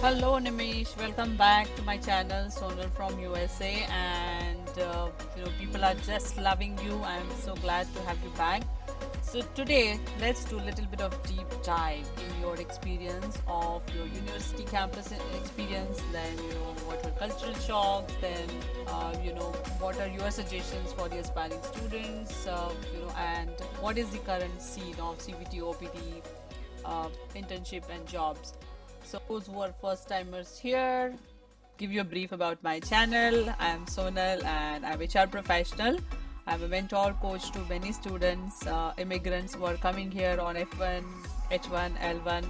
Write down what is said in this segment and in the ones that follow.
Hello Nimish, welcome back to my channel Sonal from USA, and people are just loving you. I'm so glad to have you back. So today let's do a little bit of deep dive in your experience of your university campus experience, then what were cultural shocks, then what are your suggestions for the aspiring students, and what is the current scene of CBT, OPT, internship and jobs. So those who are first timers here, give you a brief about my channel. I'm Sonal and I'm a HR professional. I'm a mentor coach to many students, immigrants who are coming here on F1, H1, L1.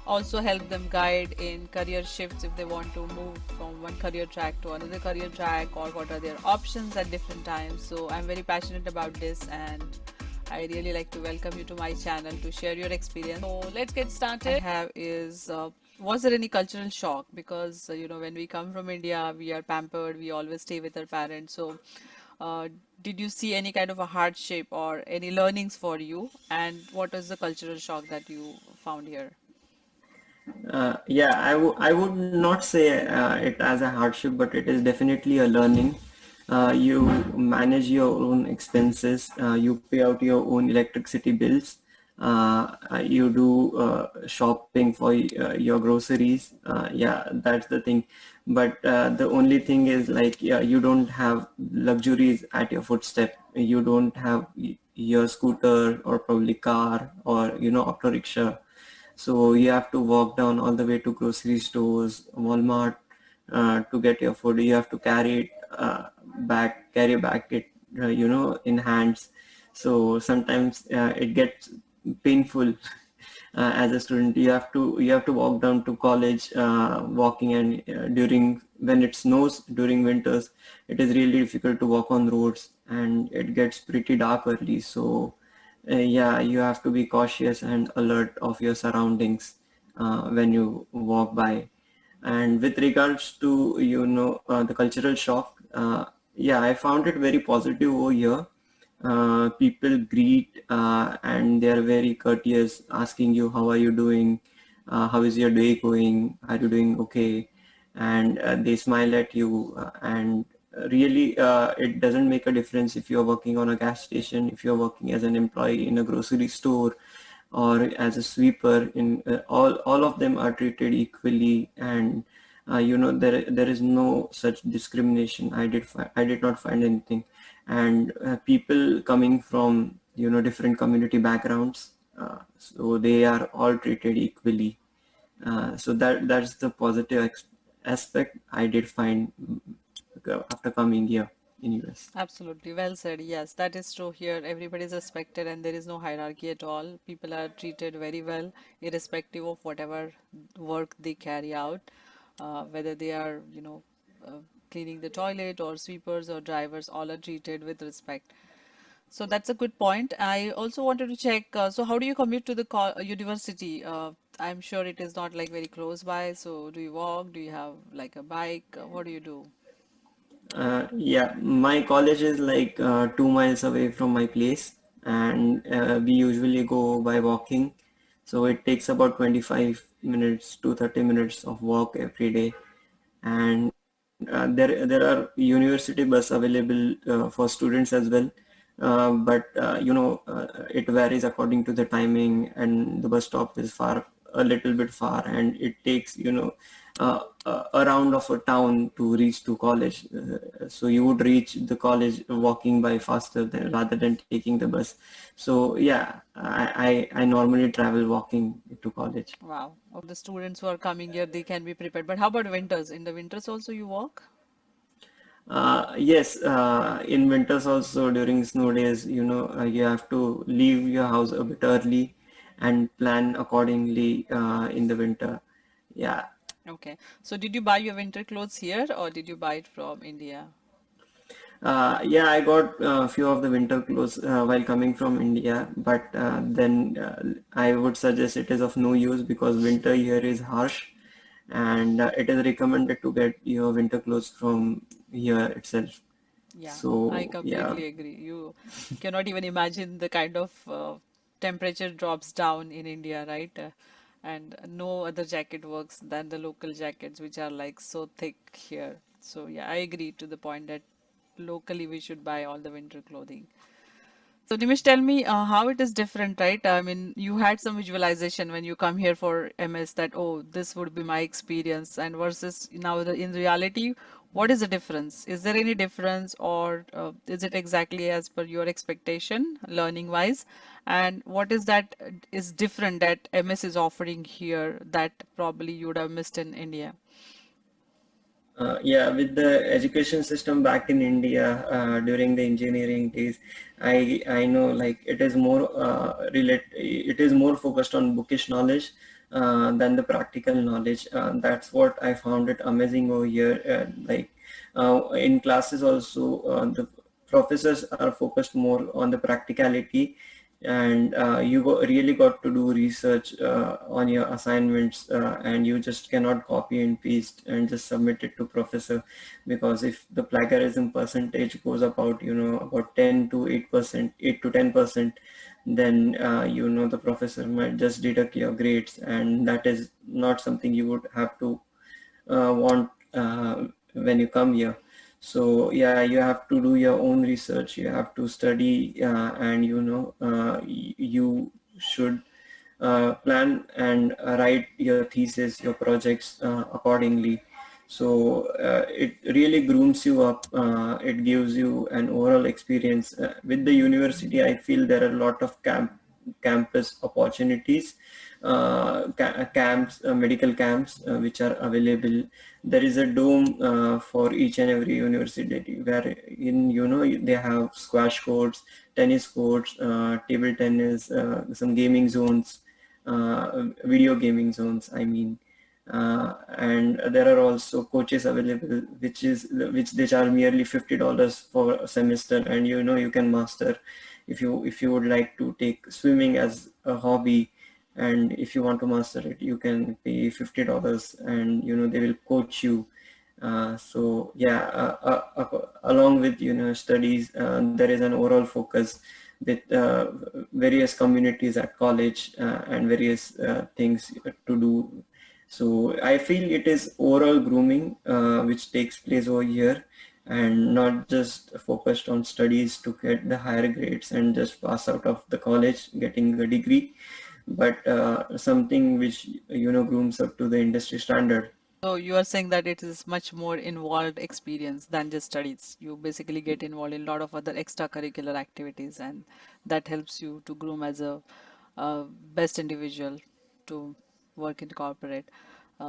Also help them guide in career shifts if they want to move from one career track to another career track, or what are their options at different times. So I'm very passionate about this, and I really like to welcome you to my channel to share your experience. So let's get started. I have is was there any cultural shock? Because when we come from India, we are pampered. We always stay with our parents. So did you see any kind of a hardship or any learnings for you? And what was the cultural shock that you found here? Yeah, I would not say it as a hardship, but it is definitely a learning. You manage your own expenses, you pay out your own electricity bills, you do shopping for your groceries. Yeah, that's the thing. But the only thing is, like, yeah, you don't have luxuries at your footstep. You don't have your scooter or probably car or auto rickshaw, so you have to walk down all the way to grocery stores, Walmart, to get your food. You have to carry back it, in hands. So sometimes it gets painful. As a student, you have to walk down to college, walking, and during when it snows during winters, it is really difficult to walk on roads, and it gets pretty dark early. So yeah, you have to be cautious and alert of your surroundings when you walk by. And with regards to the cultural shock, yeah, I found it very positive over here. People greet and they are very courteous, asking you how are you doing, how is your day going, are you doing okay, and they smile at you. And really, it doesn't make a difference if you're working on a gas station, if you're working as an employee in a grocery store, or as a sweeper. In all of them are treated equally, and there is no such discrimination. I did not find anything. And people coming from different community backgrounds, so they are all treated equally. So that's the positive aspect I did find after coming here in US. Absolutely, well said. Yes, that is true here. Everybody is respected and there is no hierarchy at all. People are treated very well, irrespective of whatever work they carry out, whether they are, cleaning the toilet or sweepers or drivers, all are treated with respect. So that's a good point. I also wanted to check, so how do you commute to the co university? I'm sure it is not like very close by. So do you walk? Do you have like a bike? What do you do? Yeah, my college is like 2 miles away from my place, and we usually go by walking. So it takes about 25 minutes to 30 minutes of walk every day. And there are university bus available for students as well. But it varies according to the timing, and the bus stop is a little bit far, and it takes a round of a town to reach to college. So you would reach the college walking by faster rather than taking the bus. So yeah, I normally travel walking to college. Wow. The students who are coming here, they can be prepared. But how about winters? In the winters also you walk? Yes, in winters also, during snow days, you have to leave your house a bit early and plan accordingly in the winter. Yeah. Okay. So did you buy your winter clothes here or did you buy it from India? Yeah, I got a few of the winter clothes while coming from India, but then I would suggest it is of no use because winter here is harsh, and it is recommended to get your winter clothes from here itself. Yeah, I So yeah. completely agree. You cannot even imagine the kind of temperature drops down in India, right? and no other jacket works than the local jackets, which are like so thick here. So yeah, I agree to the point that locally we should buy all the winter clothing. So Nimish, tell me how it is different, right? I mean, you had some visualization when you come here for MS that, oh, this would be my experience, and versus now in reality, what is the difference? Is there any difference, or is it exactly as per your expectation, learning wise? And what is that is different that MS is offering here that probably you would have missed in India? Yeah, with the education system back in India during the engineering days, I know like it is more focused on bookish knowledge than the practical knowledge. That's what I found it amazing over here. In classes also, the professors are focused more on the practicality, and really got to do research on your assignments, and you just cannot copy and paste and just submit it to professor, because if the plagiarism percentage goes about 10 to 8%, 8 to 10%, then the professor might just deduct your grades, and that is not something you would have to want when you come here. So yeah, you have to do your own research, you have to study, and you should plan and write your thesis, your projects accordingly. So it really grooms you up. It gives you an overall experience. With the university, I feel there are a lot of campus opportunities, camps, medical camps, which are available. There is a dome for each and every university, where they have squash courts, tennis courts, table tennis, some gaming zones, video gaming zones, I mean. And there are also coaches available, which they charge merely $50 for a semester, and you can master. If you would like to take swimming as a hobby, and if you want to master it, you can pay $50, and they will coach you. So yeah, along with studies, there is an overall focus with various communities at college, and various things to do. So I feel it is overall grooming which takes place over here, and not just focused on studies to get the higher grades and just pass out of the college getting a degree, but something which grooms up to the industry standard. So you are saying that it is much more involved experience than just studies. You basically get involved in a lot of other extracurricular activities, and that helps you to groom as a best individual to work in corporate.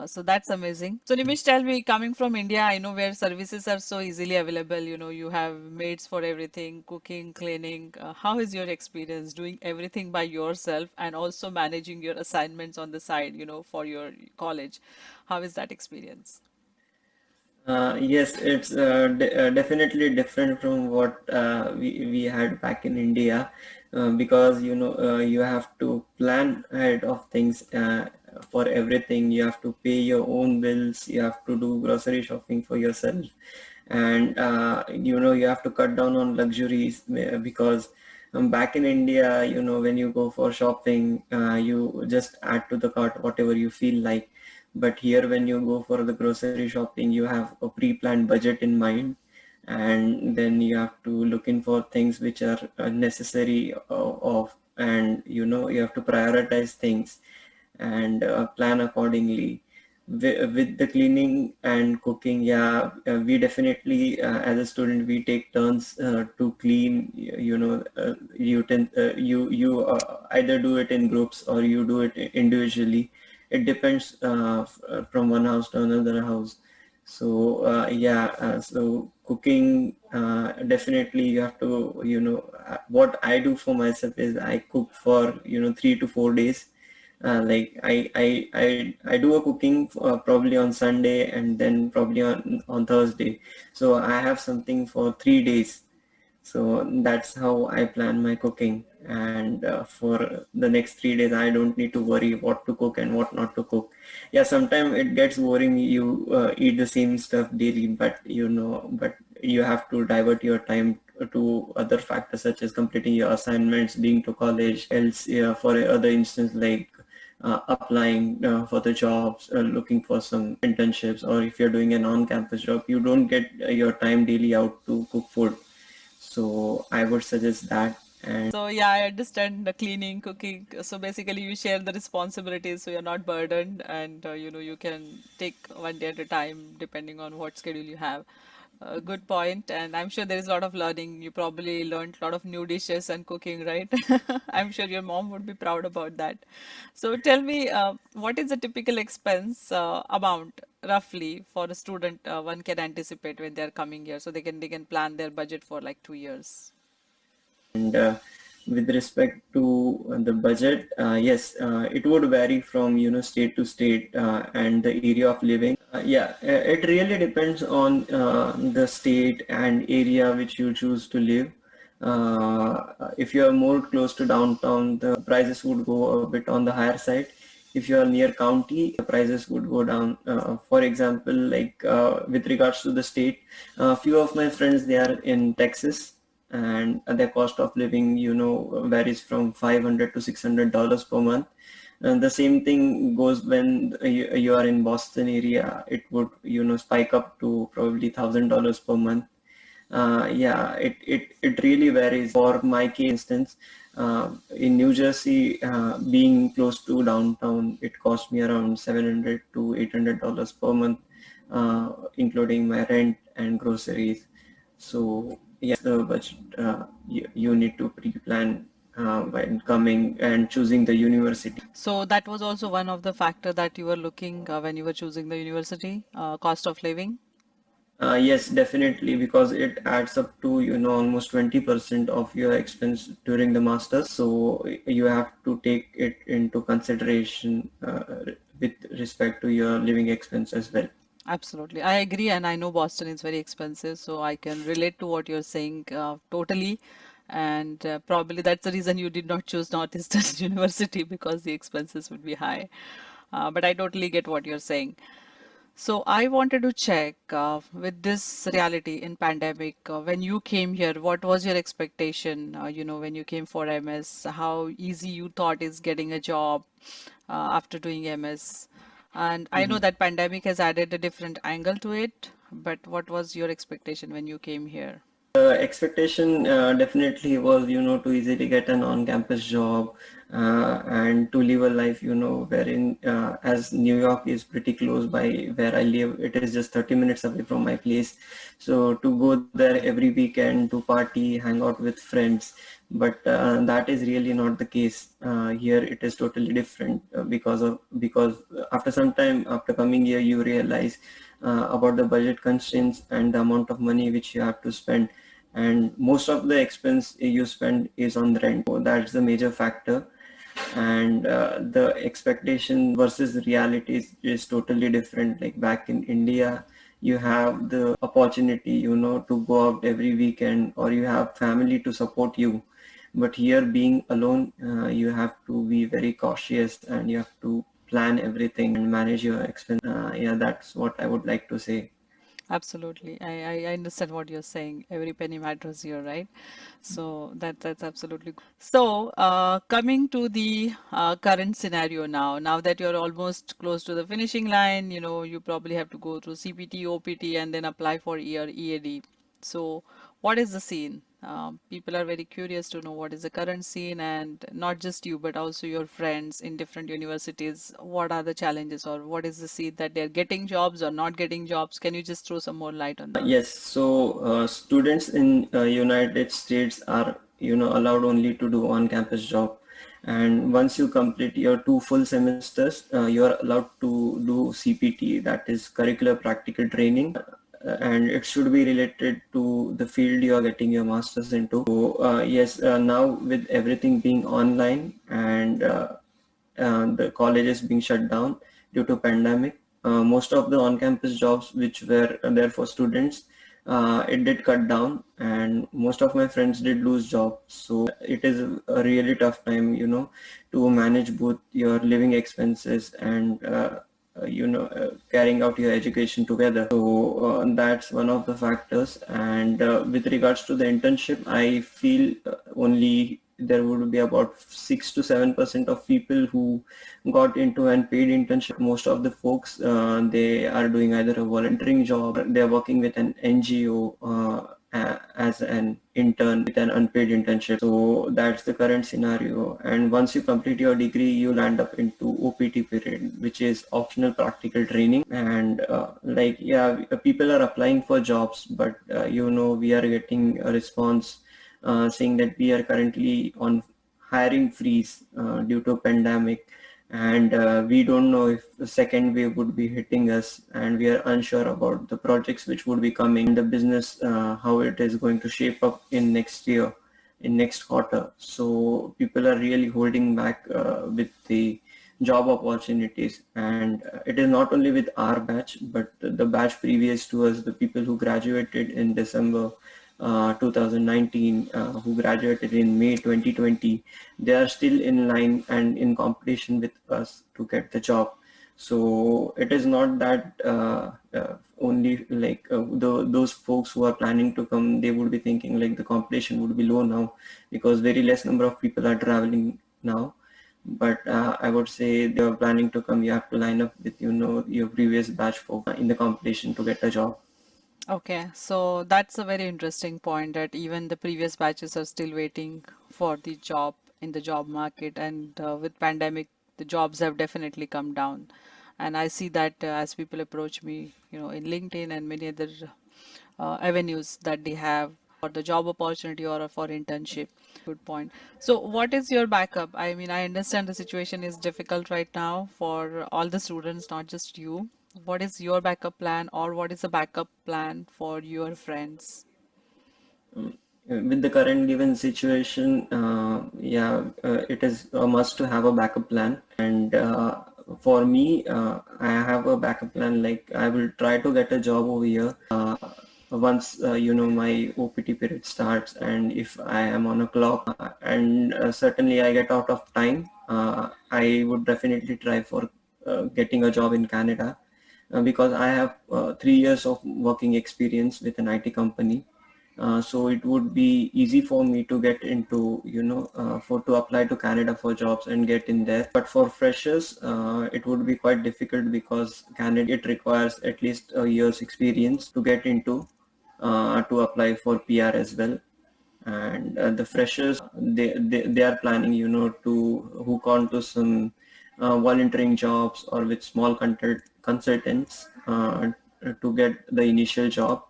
So that's amazing. So Nimish, tell me, coming from India, I know where services are so easily available. You know, you have maids for everything, cooking, cleaning. How is your experience doing everything by yourself and also managing your assignments on the side, for your college? How is that experience? Yes, it's definitely different from what we had back in India, because you have to plan ahead of things for everything. You have to pay your own bills. You have to do grocery shopping for yourself, and you have to cut down on luxuries, because back in India, when you go for shopping, you just add to the cart whatever you feel like. But here, when you go for the grocery shopping, you have a pre-planned budget in mind, and then you have to look in for things which are necessary of, and you have to prioritize things and plan accordingly. With the cleaning and cooking, yeah, we definitely, as a student, we take turns to clean. You either do it in groups or you do it individually. It depends from one house to another house. So yeah, so cooking, definitely you have to, what I do for myself is I cook for 3 to 4 days. I do a cooking probably on Sunday, and then probably on Thursday. So I have something for 3 days. So that's how I plan my cooking. And for the next 3 days, I don't need to worry what to cook and what not to cook. Yeah, sometimes it gets boring. You eat the same stuff daily, but you have to divert your time to other factors, such as completing your assignments, being to college, else, yeah, for other instance, like applying for the jobs, looking for some internships, or if you're doing an on-campus job, you don't get your time daily out to cook food. So I would suggest that. And So yeah, I understand the cleaning, cooking. So basically, you share the responsibilities, so you're not burdened, and you can take one day at a time depending on what schedule you have. Good point, and I'm sure there is a lot of learning. You probably learned a lot of new dishes and cooking, right? I'm sure your mom would be proud about that. So tell me, what is the typical expense amount roughly for a student one can anticipate when they're coming here, so they can plan their budget for like 2 years. with respect to the budget, yes, it would vary from state to state and the area of living. Yeah, it really depends on the state and area which you choose to live. If you are more close to downtown, the prices would go a bit on the higher side. If you are near county, the prices would go down. For example, like with regards to the state, a few of my friends, they are in Texas, and their cost of living varies from $500 to $600 per month. And the same thing goes when you are in Boston area. It would spike up to probably $1,000 per month. Yeah, it really varies. For my case instance, in New Jersey, being close to downtown, it cost me around $700 to $800 per month, including my rent and groceries. So yes, the budget you need to pre-plan when coming and choosing the university. So that was also one of the factor that you were looking when you were choosing the university, cost of living. Yes, definitely, because it adds up to almost 20% of your expense during the masters. So you have to take it into consideration with respect to your living expense as well. Absolutely. I agree, and I know Boston is very expensive, so I can relate to what you're saying totally. And probably that's the reason you did not choose Northeastern University because the expenses would be high. But I totally get what you're saying. So I wanted to check with this reality in pandemic, when you came here, what was your expectation, when you came for MS, how easy you thought is getting a job after doing MS? And I know that pandemic has added a different angle to it, but what was your expectation when you came here? Expectation definitely was, to easily get an on-campus job and to live a life, wherein as New York is pretty close by where I live, it is just 30 minutes away from my place. So to go there every weekend to party, hang out with friends, but that is really not the case. Here it is totally different because after some time after coming here, you realize about the budget constraints and the amount of money which you have to spend, and most of the expense you spend is on rent. So that's the major factor, and the expectation versus reality is totally different. Like back in India, you have the opportunity to go out every weekend, or you have family to support you. But here, being alone, you have to be very cautious and you have to plan everything and manage your expense. Yeah, that's what I would like to say. Absolutely. I understand what you're saying. Every penny matters here, right? So that's absolutely good. So coming to the current scenario now that you're almost close to the finishing line, you probably have to go through CPT, OPT, and then apply for EAD. So what is the scene? People are very curious to know what is the current scene, and not just you, but also your friends in different universities. What are the challenges, or what is the scene that they're getting jobs or not getting jobs? Can you just throw some more light on that? Yes, so students in United States are allowed only to do on-campus job, and once you complete your 2 full semesters, you are allowed to do CPT, that is curricular practical training, and it should be related to the field you are getting your masters into. So yes, now with everything being online and the colleges being shut down due to pandemic, most of the on-campus jobs which were there for students, it did cut down, and most of my friends did lose jobs. So it is a really tough time, to manage both your living expenses and carrying out your education together. So that's one of the factors. And with regards to the internship, I feel only there would be about 6 to 7% of people who got into an paid internship. Most of the folks, they are doing either a volunteering job, or they're working with an NGO as an intern with an unpaid internship. So that's the current scenario. And once you complete your degree, you land up into OPT period, which is optional practical training. And people are applying for jobs, but we are getting a response saying that we are currently on hiring freeze due to pandemic, and we don't know if the second wave would be hitting us, and we are unsure about the projects which would be coming, the business, how it is going to shape up in next year, in next quarter. So people are really holding back with the job opportunities, and it is not only with our batch, but the batch previous to us, the people who graduated in December 2019, who graduated in May 2020, they are still in line and in competition with us to get the job. So it is not that only like those folks who are planning to come, they would be thinking like the competition would be low now because very less number of people are traveling now. But I would say they are planning to come, you have to line up with your previous batch folks in the competition to get a job. Okay, so that's a very interesting point that even the previous batches are still waiting for the job in the job market, and with pandemic, the jobs have definitely come down. And I see that as people approach me, in LinkedIn and many other avenues that they have for the job opportunity or for internship. Good point. So, what is your backup? I mean, I understand the situation is difficult right now for all the students, not just you. What is your backup plan, or what is the backup plan for your friends? With the current given situation, it is a must to have a backup plan. And for me, I have a backup plan. Like I will try to get a job over here once my OPT period starts, and if I am on a clock, and certainly I get out of time, I would definitely try for getting a job in Canada because I have 3 years of working experience with an IT company. So it would be easy for me to get into, for to apply to Canada for jobs and get in there. But for freshers, it would be quite difficult because Canada, it requires at least a year's experience to get into, to apply for PR as well. And the freshers, they are planning, to hook on to some volunteering jobs or with small consultants to get the initial job,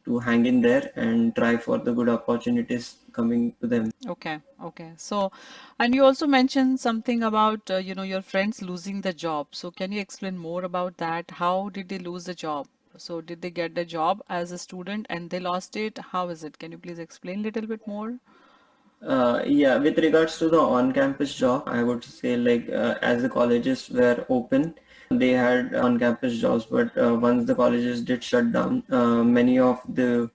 to hang in there and try for the good opportunities coming to them. Okay, okay. So, and you also mentioned something about, your friends losing the job. So, can you explain more about that? How did they lose the job? So, did they get the job as a student and they lost it? How is it? Can you please explain a little bit more? Yeah, with regards to the on-campus job, I would say like as the colleges were open, they had on-campus jobs, but once the colleges did shut down, many of the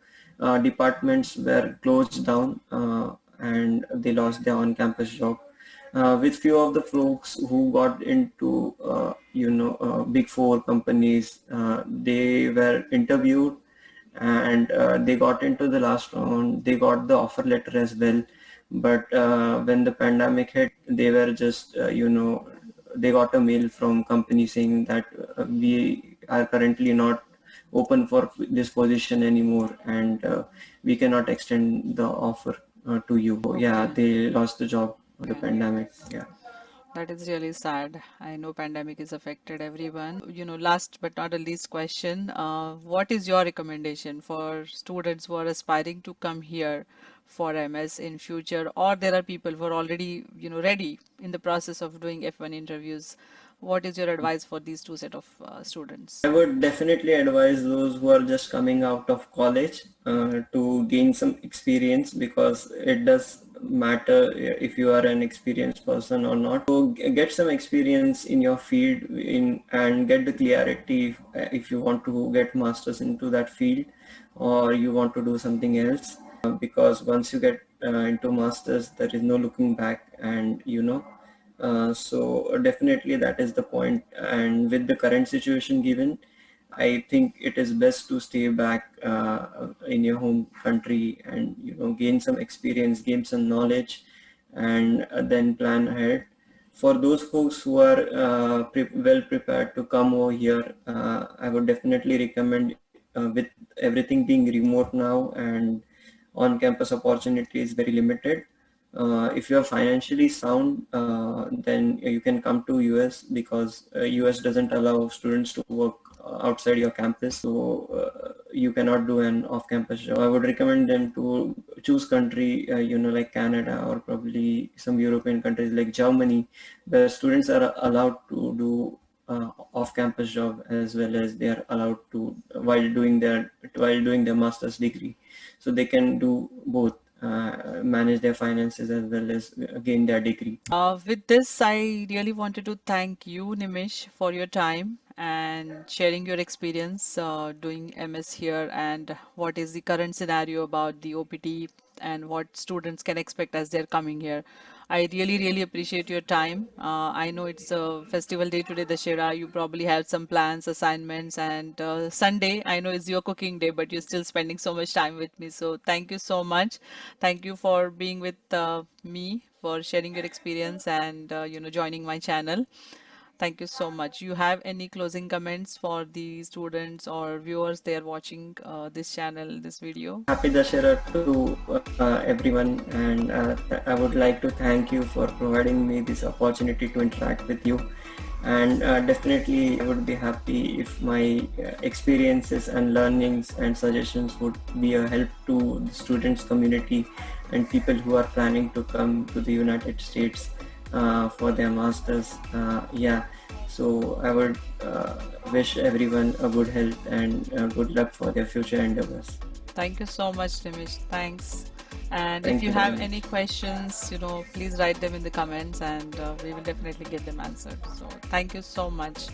departments were closed down and they lost their on-campus job. With few of the folks who got into, big four companies, they were interviewed and they got into the last round. They got the offer letter as well, but when the pandemic hit, they were just they got a mail from company saying that we are currently not open for this position anymore, and we cannot extend the offer to you. So, yeah, Okay, they lost the job of the okay. pandemic. Yeah. That is really sad. I know pandemic has affected everyone. Last but not the least question, what is your recommendation for students who are aspiring to come here for MS in future, or there are people who are already, ready in the process of doing F1 interviews? What is your advice for these two set of I students? would definitely advise those who are just coming out of college to gain some experience, because it does matter if you are an experienced person or not. So get some experience in your field and get the clarity if you want to get masters into that field or you want to do something else. Because once you get into masters, there is no looking back, and so definitely that is the point. And with the current situation given, I think it is best to stay back in your home country and gain some experience, gain some knowledge, and then plan ahead. For those folks who are well prepared to come over here, I would definitely recommend, with everything being remote now and on-campus opportunity is very limited. If you are financially sound, then you can come to US, because US doesn't allow students to work outside your campus, so you cannot do an off-campus job. I would recommend them to choose country, like Canada, or probably some European countries like Germany, where students are allowed to do off-campus job, as well as they are allowed to while doing their master's degree, so they can do both, manage their finances as well as gain their degree. With this, I really wanted to thank you, Nimish, for your time and sharing your experience doing MS here, and what is the current scenario about the OPT and what students can expect as they're coming here. I really, really appreciate your time. I know it's a festival day today, Dashera. You probably have some plans, assignments, and Sunday, I know it's your cooking day, but you're still spending so much time with me. So thank you so much. Thank you for being with me, for sharing your experience, and joining my channel. Thank you so much. You have any closing comments for the students or viewers they are watching this channel, this video? Happy Dashera to everyone, and I would like to thank you for providing me this opportunity to interact with you. And definitely I would be happy if my experiences and learnings and suggestions would be a help to the students community and people who are planning to come to the United States for their masters. So I would wish everyone a good health and good luck for their future endeavors. Thank you so much, Nimish. Thanks. And if Thank you you very have any much. questions, please write them in the comments, and we will definitely get them answered. So thank you so much.